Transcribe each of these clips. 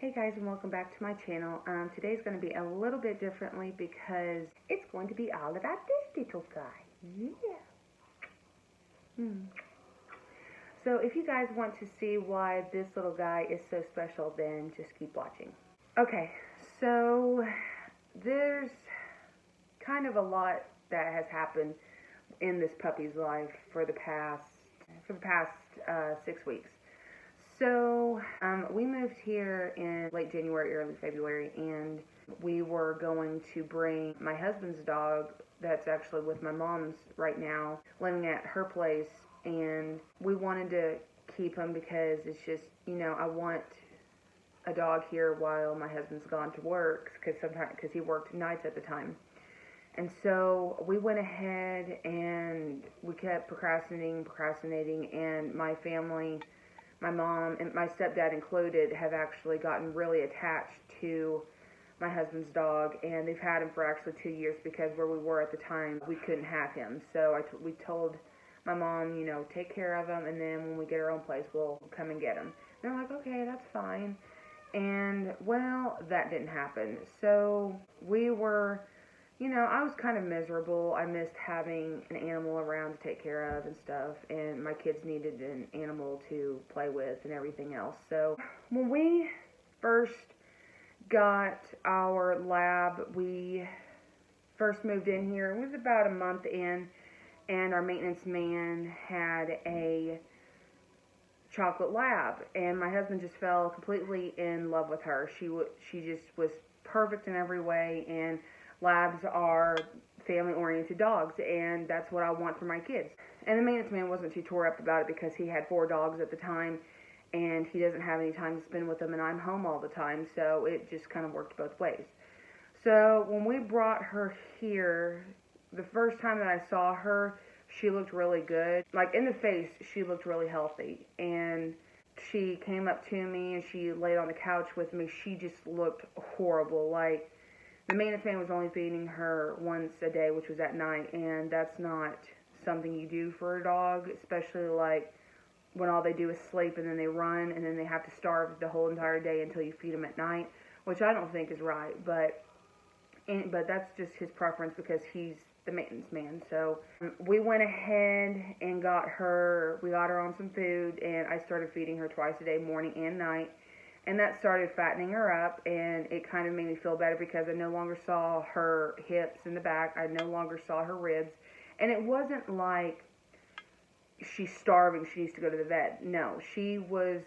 Hey guys, and welcome back to my channel. Today's going to be a little bit differently because it's going to be all about this little guy. Yeah. So if you guys want to see why this little guy is so special, then just keep watching. Okay, so there's kind of a lot that has happened in this puppy's life for the past 6 weeks. So, we moved here in late January, early February, and we were going to bring my husband's dog that's actually with my mom's right now, living at her place, and we wanted to keep him because it's just, I want a dog here while my husband's gone to work, because he worked nights at the time. And so we went ahead and we kept procrastinating, and my family, my mom and my stepdad included, have actually gotten really attached to my husband's dog, and they've had him for actually 2 years because where we were at the time, we couldn't have him. So we told my mom, take care of him, and then when we get our own place, we'll come and get him. And they're like, okay, that's fine. And, well, that didn't happen. So we were, I was kind of miserable. I missed having an animal around to take care of and stuff, and my kids needed an animal to play with and everything else. So when we first got our lab, we first moved in here. It was about a month in, and our maintenance man had a chocolate lab, and my husband just fell completely in love with her. She just was perfect in every way, and labs are family-oriented dogs, and that's what I want for my kids. And the maintenance man wasn't too tore up about it because he had 4 dogs at the time, and he doesn't have any time to spend with them, and I'm home all the time, so it just kind of worked both ways. So when we brought her here, the first time that I saw her, she looked really good. Like, in the face, she looked really healthy, and she came up to me, and she laid on the couch with me. She just looked horrible. Like, the maintenance man was only feeding her once a day, which was at night, and that's not something you do for a dog, especially like when all they do is sleep and then they run and then they have to starve the whole entire day until you feed them at night, which I don't think is right, but that's just his preference because he's the maintenance man. So we went ahead and we got her on some food, and I started feeding her twice a day, morning and night. And that started fattening her up, and it kind of made me feel better because I no longer saw her hips in the back. I no longer saw her ribs. And it wasn't like she's starving, she needs to go to the vet. No, she was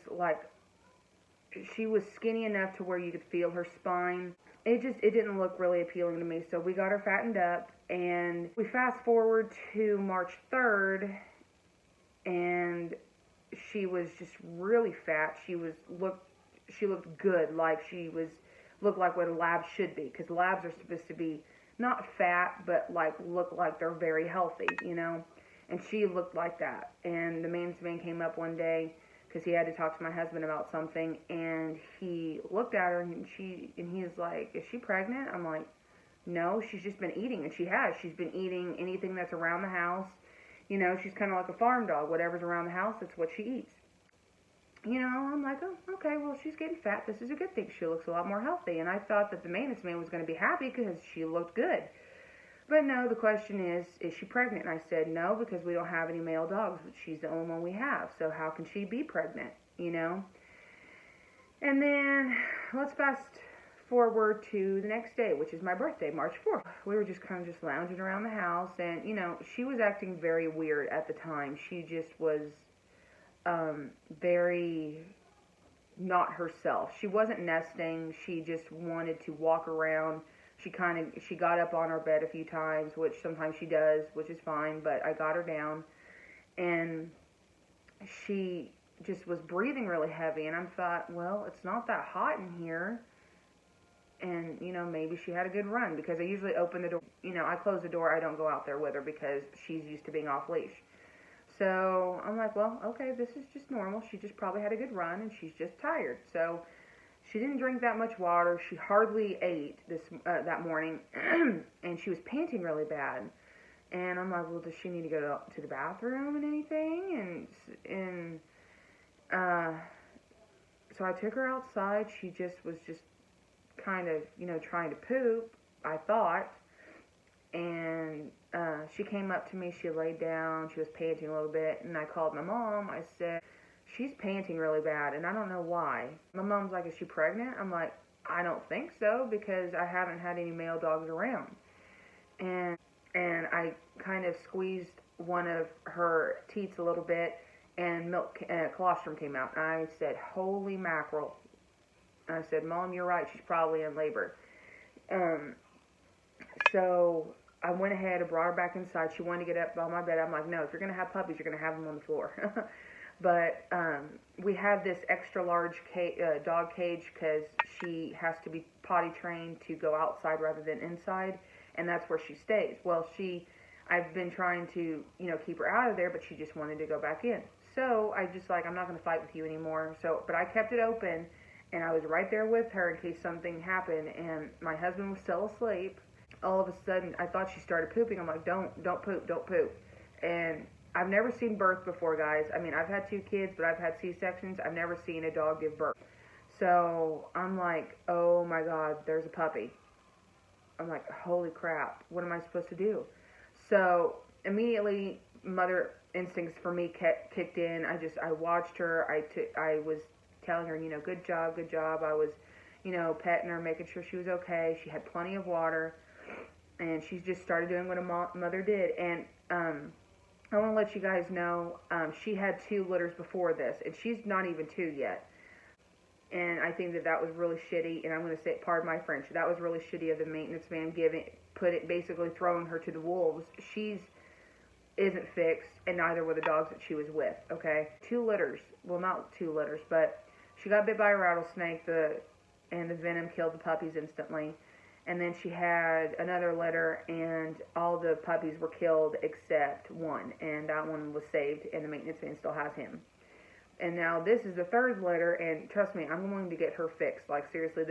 skinny enough to where you could feel her spine. It didn't look really appealing to me. So we got her fattened up, and we fast forward to March 3rd, and she was just really fat. She looked good, like looked like what a lab should be, because labs are supposed to be not fat, but look like they're very healthy, and she looked like that. And the maintenance man came up one day because he had to talk to my husband about something, and he looked at her, and he was like, is she pregnant? I'm like, no, she's just been eating. And she's been eating anything that's around the house. She's kind of like a farm dog. Whatever's around the house, that's what she eats. I'm like, oh, okay, well, she's getting fat. This is a good thing. She looks a lot more healthy. And I thought that the maintenance man was going to be happy because she looked good. But no, the question is she pregnant? And I said, no, because we don't have any male dogs. But she's the only one we have. So how can she be pregnant, And then let's fast forward to the next day, which is my birthday, March 4th. We were just kind of lounging around the house. And, she was acting very weird at the time. She just was very not herself. She wasn't nesting. She just wanted to walk around. She got up on our bed a few times, which sometimes she does, which is fine, but I got her down, and she just was breathing really heavy, and I thought, well, it's not that hot in here, and, maybe she had a good run, because I usually open the door, I close the door, I don't go out there with her, because she's used to being off leash. So I'm like, well, okay, this is just normal. She just probably had a good run, and she's just tired. So she didn't drink that much water. She hardly ate that morning, and she was panting really bad. And I'm like, well, does she need to go to the bathroom and anything? And so I took her outside. She was just kind of, trying to poop, I thought. And she came up to me. She laid down. She was panting a little bit. And I called my mom. I said, she's panting really bad, and I don't know why. My mom's like, is she pregnant? I'm like, I don't think so, because I haven't had any male dogs around. And I kind of squeezed one of her teats a little bit, and colostrum came out. And I said, holy mackerel. And I said, Mom, you're right. She's probably in labor. So I went ahead and brought her back inside. She wanted to get up on my bed. I'm like, no, if you're going to have puppies, you're going to have them on the floor. But we have this extra large dog cage because she has to be potty trained to go outside rather than inside, and that's where she stays. Well, I've been trying to, keep her out of there, but she just wanted to go back in. So I just I'm not going to fight with you anymore. But I kept it open, and I was right there with her in case something happened, and my husband was still asleep. All of a sudden, I thought she started pooping. I'm like, don't poop, don't poop. And I've never seen birth before, guys. I mean, I've had 2 kids, but I've had C-sections. I've never seen a dog give birth. So I'm like, oh my God, there's a puppy. I'm like, holy crap, what am I supposed to do? So immediately, mother instincts for me kicked in. I watched her. I was telling her, good job, good job. I was, petting her, making sure she was okay. She had plenty of water, and she just started doing what a mother did. And I want to let you guys know, she had 2 litters before this, and she's not even 2 yet. And I think that was really shitty, and I'm going to say, pardon my French, that was really shitty of the maintenance man basically throwing her to the wolves. She's isn't fixed, and neither were the dogs that she was with, okay? 2 litters, well, not 2 litters, but she got bit by a rattlesnake, and the venom killed the puppies instantly. And then she had another litter, and all the puppies were killed except one, and that one was saved, and the maintenance man still has him. And now this is the 3rd litter, and trust me, I'm going to get her fixed. Like, seriously,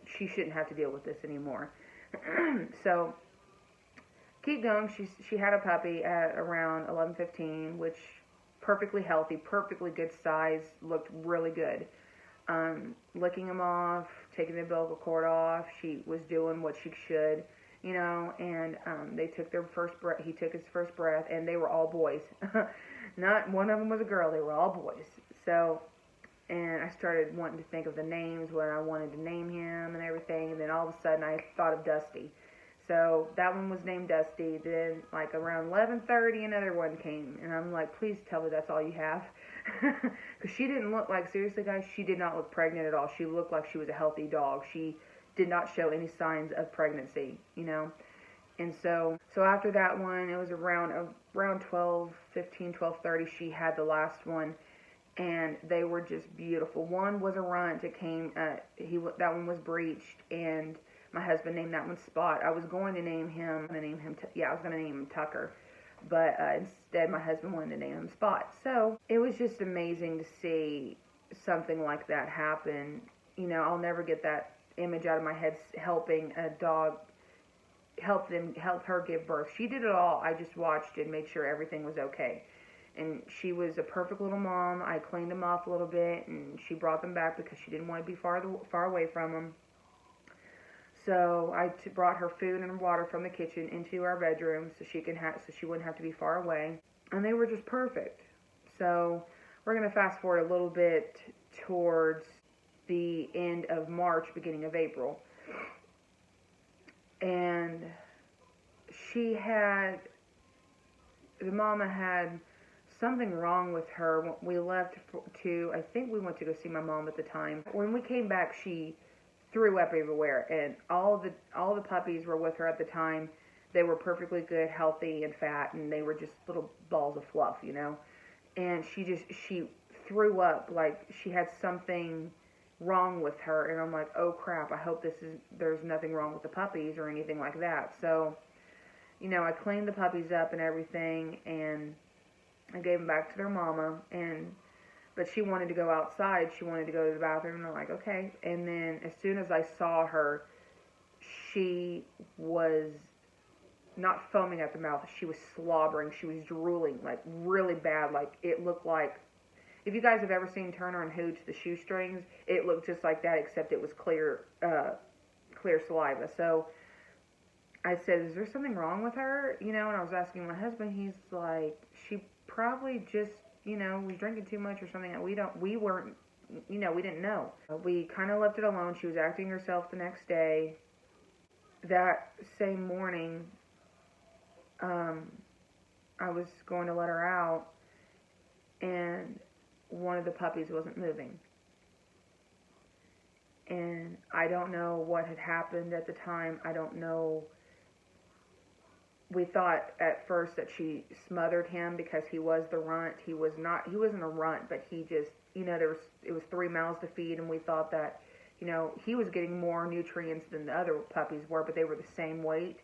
she shouldn't have to deal with this anymore. So, keep going. She had a puppy at around 11-15, which perfectly healthy, perfectly good size, looked really good. Licking him off, taking the umbilical cord off. She was doing what she should, and they took their first breath. He took his first breath, and they were all boys. Not one of them was a girl. They were all boys. So, and I started wanting to think of the names, what I wanted to name him and everything, and then all of a sudden I thought of Dusty. So that one was named Dusty. Then, like around 11:30, another one came, and I'm like, please tell me that's all you have. Because she didn't look like, seriously guys, she did not look pregnant at all. She looked like she was a healthy dog. She did not show any signs of pregnancy, And so after that one, it was around 12:15, 12:30, she had the last one, and they were just beautiful. One was a runt. It came, that one was breached, and my husband named that one Spot. I was going to name him, I was going to name him Tucker. But instead, my husband wanted to name him Spot. So it was just amazing to see something like that happen. I'll never get that image out of my head, helping a dog, help her give birth. She did it all. I just watched and made sure everything was okay. And she was a perfect little mom. I cleaned them off a little bit, and she brought them back because she didn't want to be far away from them. So I brought her food and water from the kitchen into our bedroom so she wouldn't have to be far away. And they were just perfect. So we're going to fast forward a little bit towards the end of March, beginning of April. And the mama had something wrong with her. We left I think we went to go see my mom at the time. When we came back, she threw up everywhere, and all the puppies were with her at the time. They were perfectly good, healthy, and fat, and they were just little balls of fluff, And she threw up like she had something wrong with her, and I'm like, oh crap, I hope there's nothing wrong with the puppies or anything like that. So, I cleaned the puppies up and everything, and I gave them back to their mama, but she wanted to go outside. She wanted to go to the bathroom, and I'm like, okay. And then as soon as I saw her, she was not foaming at the mouth. She was slobbering. She was drooling, like really bad. Like it if you guys have ever seen Turner and Hooch, the shoestrings, it looked just like that, except it was clear, clear saliva. So I said, is there something wrong with her? And I was asking my husband. He's like, she probably just, was drinking too much or something. We weren't, we didn't know. We kind of left it alone. She was acting herself the next day. That same morning, I was going to let her out, and one of the puppies wasn't moving. And I don't know what had happened at the time. I don't know. We thought at first that she smothered him because he was the runt. He wasn't a runt, but he just, it was 3 mouths to feed, and we thought that, he was getting more nutrients than the other puppies were, but they were the same weight,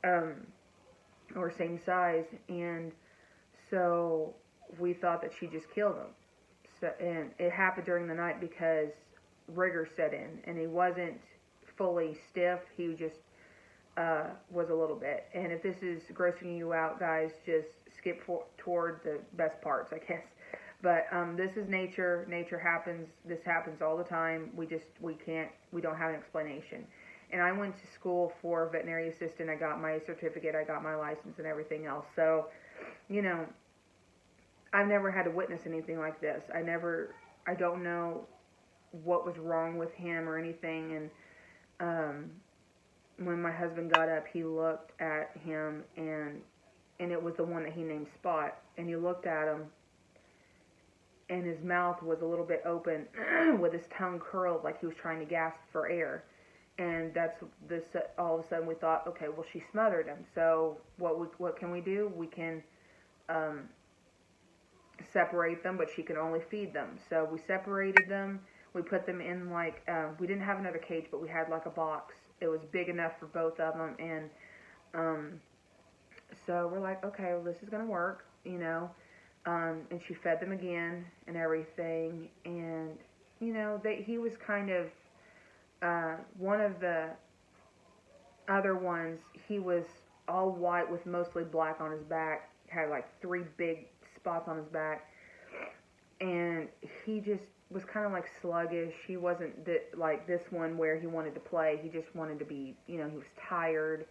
or same size, and so we thought that she just killed him. So, and it happened during the night because rigor set in, and he wasn't fully stiff. He just was a little bit. And if this is grossing you out, guys, just skip toward the best parts, I guess. But this is nature. Nature happens. This happens all the time. We don't have an explanation. And I went to school for veterinary assistant. I got my certificate. I got my license and everything else. So, I've never had to witness anything like this. I don't know what was wrong with him or anything. And when my husband got up, he looked at him, and it was the one that he named Spot. And he looked at him, and his mouth was a little bit open with his tongue curled like he was trying to gasp for air. And all of a sudden we thought, okay, well, she smothered him. So what can we do? We can separate them, but she can only feed them. So we separated them. We put them in we didn't have another cage, but we had like a box. It was big enough for both of them. And so we're like, okay, well, this is going to work, and she fed them again and everything. And, he was kind of, one of the other ones, he was all white with mostly black on his back, had like 3 big spots on his back, and he just was kind of like sluggish. He wasn't like this one where he wanted to play. He just wanted to be, he was tired.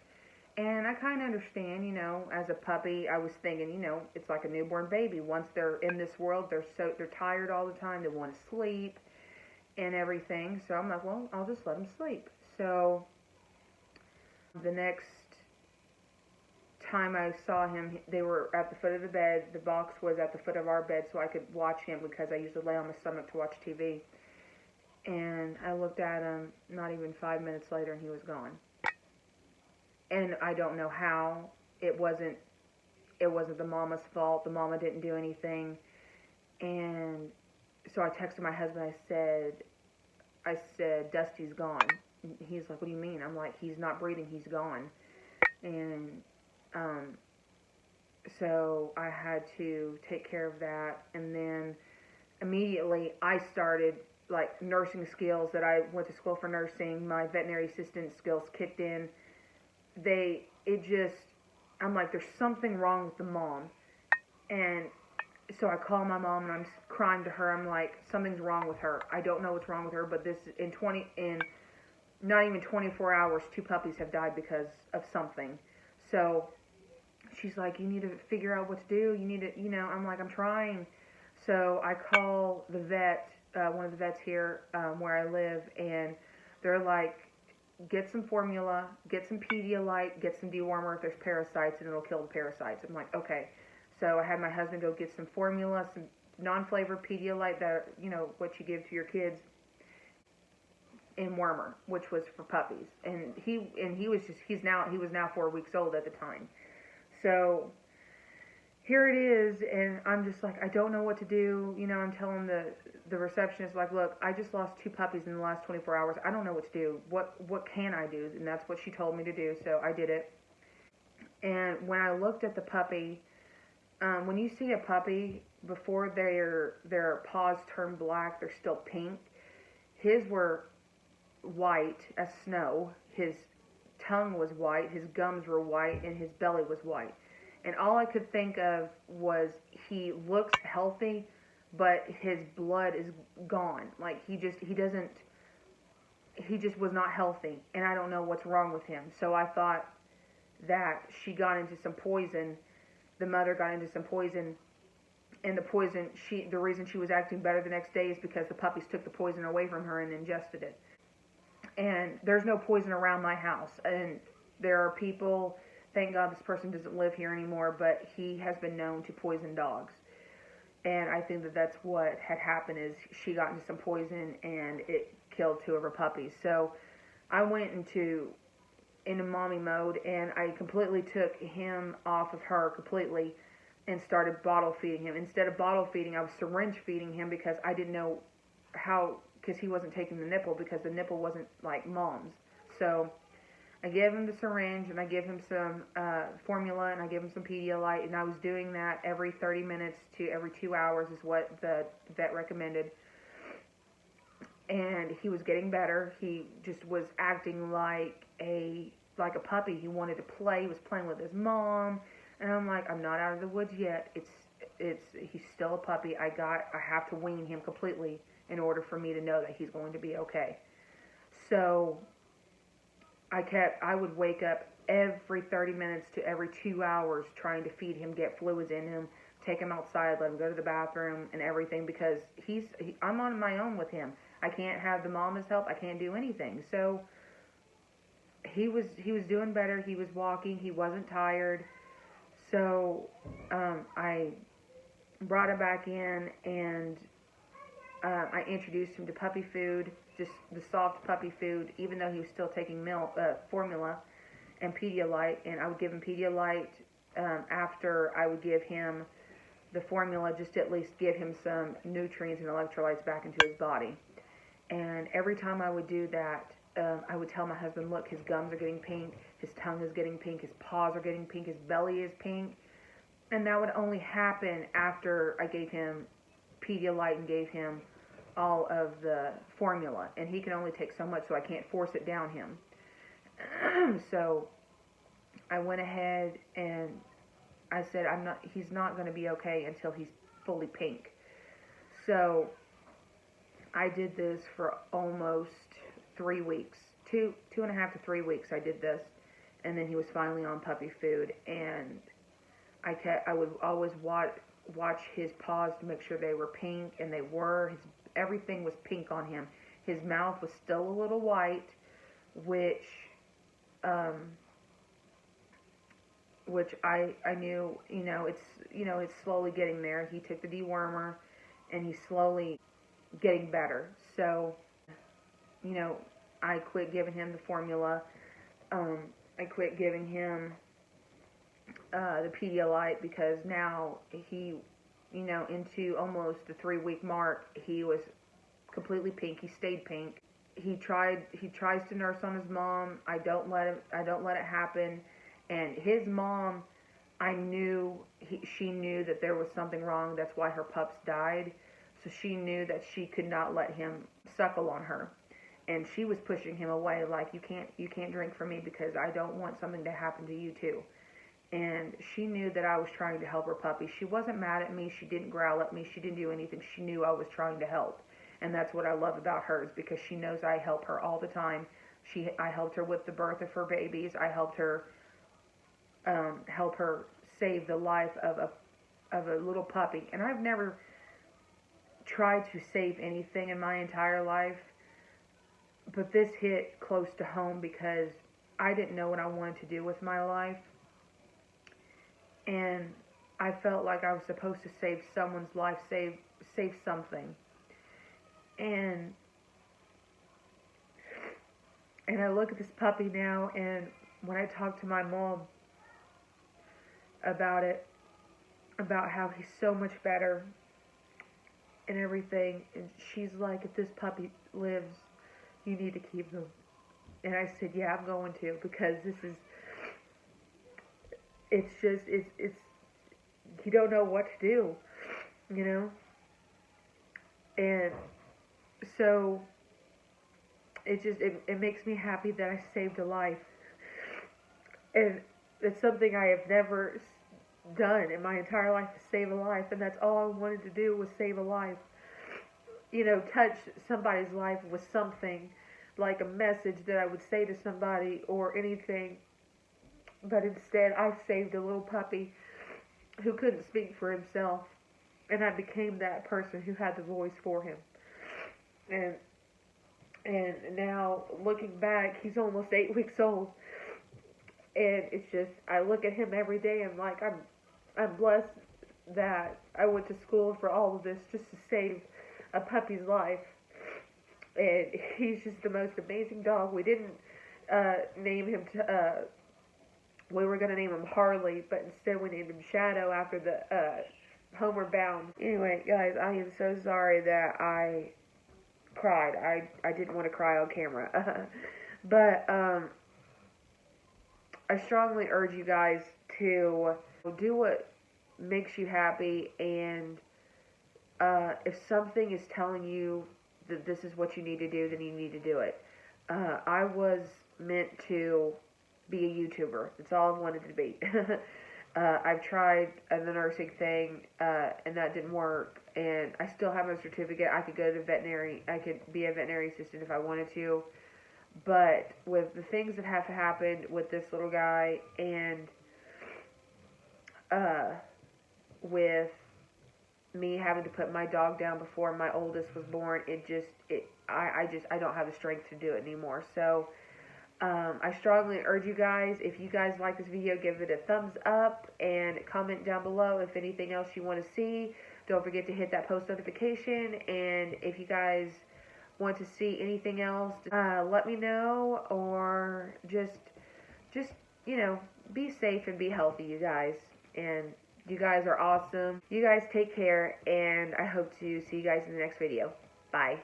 And I kind of understand, as a puppy, I was thinking, it's like a newborn baby. Once they're in this world, they're tired all the time. They want to sleep and everything. So I'm like, well, I'll just let them sleep. So the next time I saw him, they were at the foot of the bed. The box was at the foot of our bed, so I could watch him because I used to lay on my stomach to watch TV. And I looked at him not even 5 minutes later, and he was gone. And I don't know how. It wasn't the mama's fault. The mama didn't do anything. And so I texted my husband. I said, Dusty's gone. And he's like, what do you mean? I'm like, he's not breathing. He's gone. And so I had to take care of that. And then immediately I started like nursing skills that I went to school for nursing. My veterinary assistant skills kicked in. I'm like, there's something wrong with the mom. And so I call my mom, and I'm crying to her. I'm like, something's wrong with her. I don't know what's wrong with her, but in not even 24 hours, 2 puppies have died because of something. So she's like, you need to figure out what to do. You need to, I'm like, I'm trying. So I call the vet, one of the vets here where I live, and they're like, get some formula, get some Pedialyte, get some dewormer if there's parasites, and it'll kill the parasites. I'm like, okay. So I had my husband go get some formula, some non-flavored Pedialyte, that, what you give to your kids, and wormer, which was for puppies. And he was now 4 weeks old at the time. So here it is, and I'm just like, I don't know what to do. I'm telling the receptionist, like, look, I just lost 2 puppies in the last 24 hours. I don't know what to do. What can I do? And that's what she told me to do, so I did it. And when I looked at the puppy, when you see a puppy, before their paws turn black, they're still pink. His were white as snow. His tongue was white, his gums were white, and his belly was white. And all I could think of was, he looks healthy, but his blood is gone. Like he just was not healthy, and I don't know what's wrong with him. So I thought that she got into some poison. The mother got into some poison, and the reason she was acting better the next day is because the puppies took the poison away from her and ingested it. And there's no poison around my house, and there are people, thank God this person doesn't live here anymore, but he has been known to poison dogs. And I think that that's what had happened, is she got into some poison and it killed 2 of her puppies. So I went into mommy mode, and I completely took him off of her completely and started bottle feeding him. Instead of bottle feeding, I was syringe feeding him because I didn't know how, because he wasn't taking the nipple, because the nipple wasn't like mom's. So I gave him the syringe, and I gave him some formula, and I gave him some Pedialyte, and I was doing that every 30 minutes to every 2 hours is what the vet recommended. And he was getting better. He just was acting like a puppy. He wanted to play. He was playing with his mom, and I'm like, I'm not out of the woods yet. He's still a puppy. I have to wean him completely in order for me to know that he's going to be okay. So I would wake up every 30 minutes to every 2 hours trying to feed him, get fluids in him, take him outside, let him go to the bathroom and everything, because I'm on my own with him. I can't have the mama's help. I can't do anything. So he was doing better. He was walking. He wasn't tired. So I brought him back in, and I introduced him to puppy food, just the soft puppy food, even though he was still taking formula and Pedialyte. And I would give him Pedialyte after I would give him the formula, just to at least give him some nutrients and electrolytes back into his body. And every time I would do that, I would tell my husband, look, his gums are getting pink, his tongue is getting pink, his paws are getting pink, his belly is pink. And that would only happen after I gave him Pedialyte and gave him all of the formula. And he can only take so much, so I can't force it down him. So I went ahead and I said, he's not going to be okay until he's fully pink. So I did this for almost 3 weeks, 2.5 to 3 weeks. I did this, and then he was finally on puppy food. And I would always watch his paws to make sure they were pink, and they were. Everything was pink on him. His mouth was still a little white, which I knew, it's slowly getting there. He took the dewormer, and he's slowly getting better. So, I quit giving him the formula. I quit giving him the Pedialyte, because now he, into almost the 3-week mark, he was completely pink. He stayed pink. He tries to nurse on his mom. I don't let it happen. And his mom, she knew that there was something wrong. That's why her pups died. So she knew that she could not let him suckle on her. And she was pushing him away, like, you can't drink from me because I don't want something to happen to you too. And she knew that I was trying to help her puppy. She wasn't mad at me. She didn't growl at me. She didn't do anything. She knew I was trying to help. And that's what I love about hers, because she knows I help her all the time. I helped her with the birth of her babies. I helped her save the life of a little puppy. And I've never tried to save anything in my entire life, but this hit close to home because I didn't know what I wanted to do with my life. And I felt like I was supposed to save someone's life, save something. And I look at this puppy now, and when I talk to my mom about it, about how he's so much better and everything, and she's like, if this puppy lives, you need to keep him. And I said, yeah, I'm going to, because it's you don't know what to do, and so it makes me happy that I saved a life. And it's something I have done in my entire life is save a life, and that's all I wanted to do was save a life. You know, touch somebody's life with something, like a message that I would say to somebody or anything. But instead, I saved a little puppy who couldn't speak for himself, and I became that person who had the voice for him. And now, looking back, he's almost 8 weeks old, and it's just, I look at him every day and like, I'm blessed that I went to school for all of this just to save a puppy's life. And he's just the most amazing dog. We didn't name him we were going to name him Harley, but instead we named him Shadow after the Homeward Bound. Anyway, guys, I am so sorry that I cried. I didn't want to cry on camera. But I strongly urge you guys to do what makes you happy, and if something is telling you that this is what you need to do, then you need to do it. I was meant to be a YouTuber. That's all I wanted to be. I've tried the nursing thing, and that didn't work, and I still have my certificate. I could go to veterinary. I could be a veterinary assistant if I wanted to. But with the things that have happened with this little guy, and with me having to put my dog down before my oldest was born, I don't have the strength to do it anymore. So I strongly urge you guys, if you guys like this video, give it a thumbs up and comment down below if anything else you want to see. Don't forget to hit that post notification, and if you guys want to see anything else, let me know, or just you know, be safe and be healthy, you guys. And you guys are awesome. You guys take care, and I hope to see you guys in the next video. Bye.